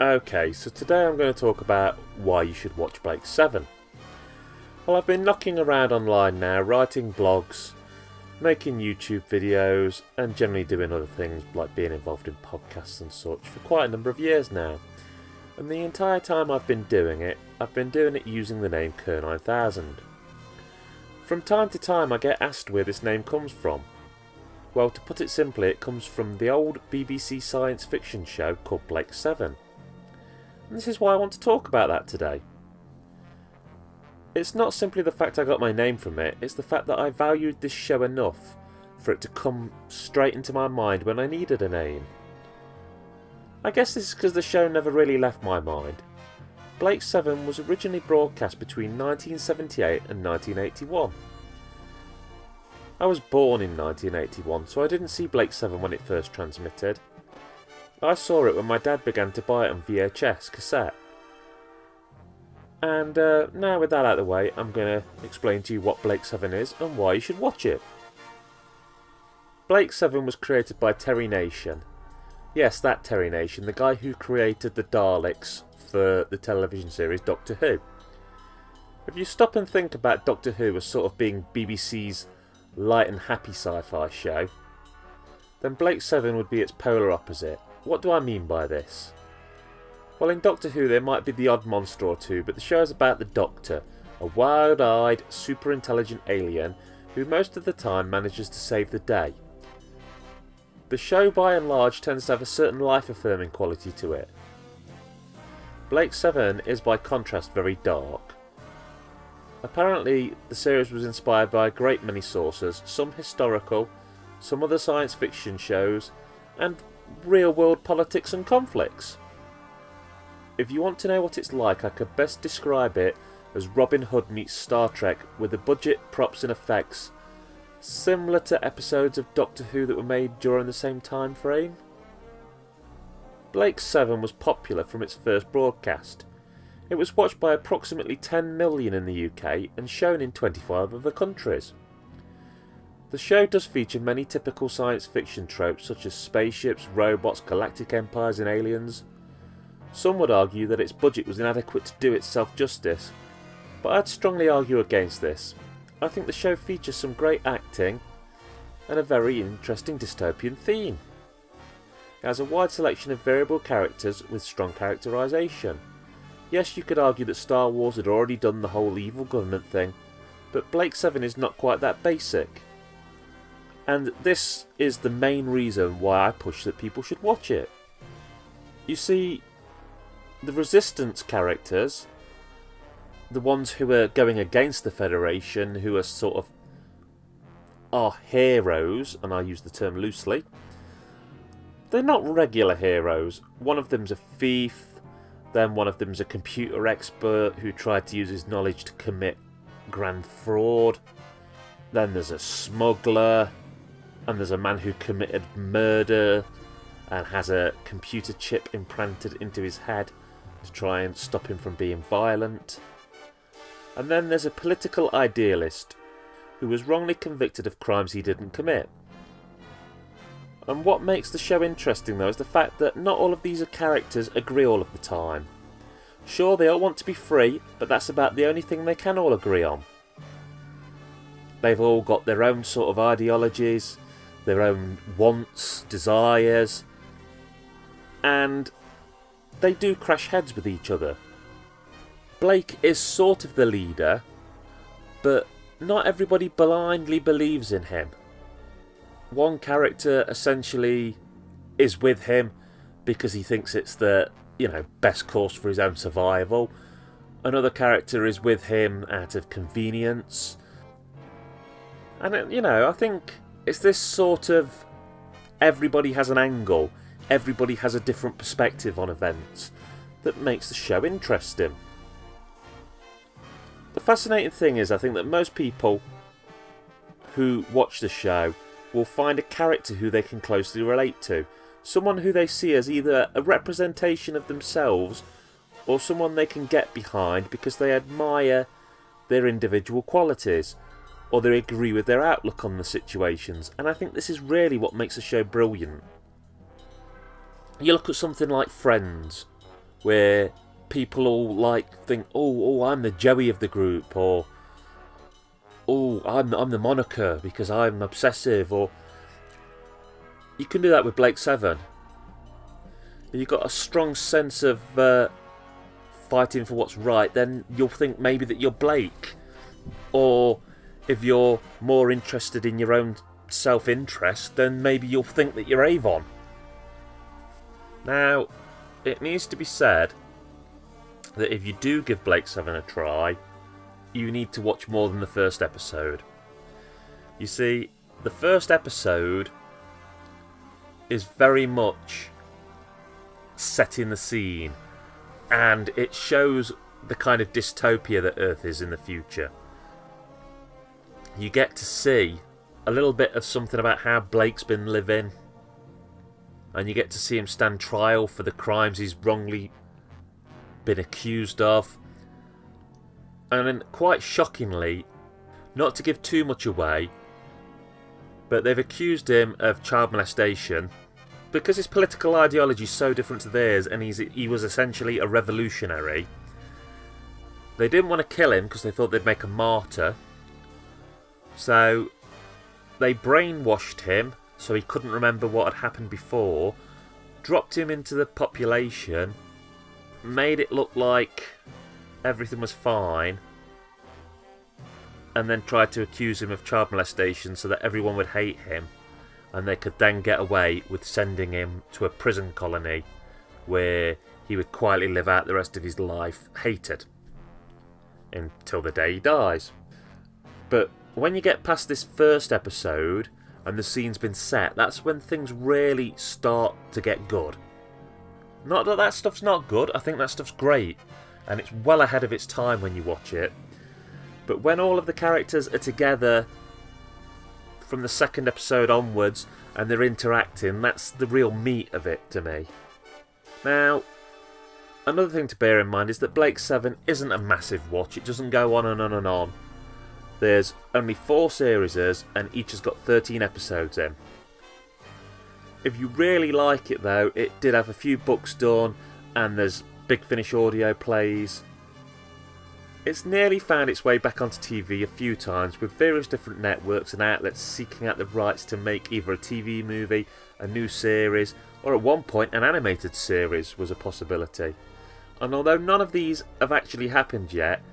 Okay, so today I'm going to talk about why you should watch Blake 7. Well, I've been knocking around online now, writing blogs, making YouTube videos, and generally doing other things like being involved in podcasts and such for quite a number of years now. And the entire time I've been doing it using the name Kerr9000. From time to time I get asked where this name comes from. Well, to put it simply, it comes from the old BBC science fiction show called Blake 7. And this is why I want to talk about that today. It's not simply the fact I got my name from it, it's the fact that I valued this show enough for it to come straight into my mind when I needed a name. I guess this is because the show never really left my mind. Blake 7 was originally broadcast between 1978 and 1981. I was born in 1981, so I didn't see Blake 7 when it first transmitted. I saw it when my dad began to buy it on VHS cassette. And now with that out of the way, I'm going to explain to you what Blake 7 is and why you should watch it. Blake 7 was created by Terry Nation. Yes, that Terry Nation, the guy who created the Daleks for the television series Doctor Who. If you stop and think about Doctor Who as sort of being BBC's light and happy sci-fi show, then Blake 7 would be its polar opposite. What do I mean by this? Well, in Doctor Who there might be the odd monster or two, but the show is about the Doctor, a wild-eyed, super-intelligent alien who most of the time manages to save the day. The show by and large tends to have a certain life-affirming quality to it. Blake 7 is by contrast very dark. Apparently the series was inspired by a great many sources, some historical, some other science fiction shows, and real-world politics and conflicts. If you want to know what it's like, I could best describe it as Robin Hood meets Star Trek with a budget, props and effects similar to episodes of Doctor Who that were made during the same time frame. Blake 7 was popular from its first broadcast. It was watched by approximately 10 million in the UK and shown in 25 other countries. The show does feature many typical science fiction tropes such as spaceships, robots, galactic empires and aliens. Some would argue that its budget was inadequate to do itself justice, but I'd strongly argue against this. I think the show features some great acting and a very interesting dystopian theme. It has a wide selection of variable characters with strong characterisation. Yes, you could argue that Star Wars had already done the whole evil government thing, but Blake 7 is not quite that basic. And this is the main reason why I push that people should watch it. You see, the Resistance characters, the ones who are going against the Federation, who are sort of are heroes, and I use the term loosely, they're not regular heroes. One of them's a thief, then one of them's a computer expert who tried to use his knowledge to commit grand fraud. Then there's a smuggler, and there's a man who committed murder and has a computer chip implanted into his head to try and stop him from being violent. And then there's a political idealist who was wrongly convicted of crimes he didn't commit. And what makes the show interesting though is the fact that not all of these characters agree all of the time. Sure, they all want to be free, but that's about the only thing they can all agree on. They've all got their own sort of ideologies, their own wants, desires, and they do crash heads with each other. Blake is sort of the leader, but not everybody blindly believes in him. One character essentially is with him because he thinks it's the, best course for his own survival. Another character is with him out of convenience. And, I think it's this sort of everybody has an angle, everybody has a different perspective on events that makes the show interesting. The fascinating thing is, I think that most people who watch the show will find a character who they can closely relate to. Someone who they see as either a representation of themselves or someone they can get behind because they admire their individual qualities or they agree with their outlook on the situations. And I think this is really what makes a show brilliant. You look at something like Friends where people all think, oh, I'm the Joey of the group, or oh, I'm the Monica because I'm obsessive, or you can do that with Blake Seven. If you've got a strong sense of fighting for what's right, then you'll think maybe that you're Blake. Or if you're more interested in your own self-interest, then maybe you'll think that you're Avon. Now, it needs to be said that if you do give Blake Seven a try, you need to watch more than the first episode. You see, the first episode is very much setting the scene, and it shows the kind of dystopia that Earth is in the future. You get to see a little bit of something about how Blake's been living, and you get to see him stand trial for the crimes he's wrongly been accused of. And then, quite shockingly, not to give too much away, but they've accused him of child molestation because his political ideology is so different to theirs, and he was essentially a revolutionary. They didn't want to kill him because they thought they'd make a martyr. So they brainwashed him so he couldn't remember what had happened before, dropped him into the population, made it look like everything was fine, and then tried to accuse him of child molestation so that everyone would hate him, and they could then get away with sending him to a prison colony where he would quietly live out the rest of his life hated until the day he dies. But when you get past this first episode and the scene's been set, that's when things really start to get good. Not that stuff's not good, I think that stuff's great, and it's well ahead of its time when you watch it. But when all of the characters are together from the second episode onwards and they're interacting, that's the real meat of it to me. Now, another thing to bear in mind is that Blake 7 isn't a massive watch. It doesn't go on and on and on. There's only 4 series and each has got 13 episodes in. If you really like it though, it did have a few books done and there's Big Finish audio plays. It's nearly found its way back onto TV a few times with various different networks and outlets seeking out the rights to make either a TV movie, a new series, or at one point an animated series was a possibility. And although none of these have actually happened yet,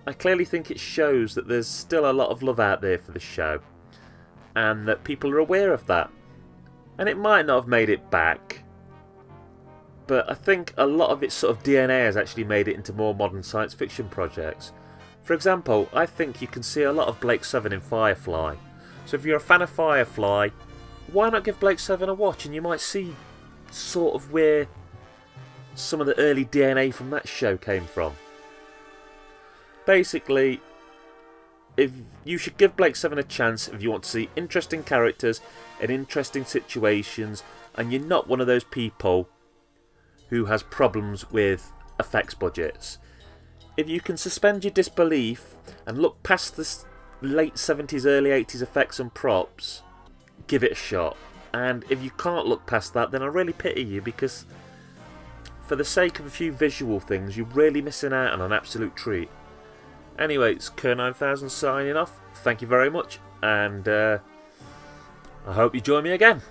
I clearly think it shows that there's still a lot of love out there for the show, and that people are aware of that. And it might not have made it back, but I think a lot of its sort of DNA has actually made it into more modern science fiction projects. For example, I think you can see a lot of Blake 7 in Firefly. So if you're a fan of Firefly, why not give Blake 7 a watch, and you might see sort of where some of the early DNA from that show came from. Basically, if you should give Blake 7 a chance if you want to see interesting characters in interesting situations, and you're not one of those people who has problems with effects budgets. If you can suspend your disbelief and look past the late 70s, early 80s effects and props, give it a shot. And if you can't look past that, then I really pity you, because for the sake of a few visual things, you're really missing out on an absolute treat. Anyway, it's Kerr9000 signing off. Thank you very much, and I hope you join me again.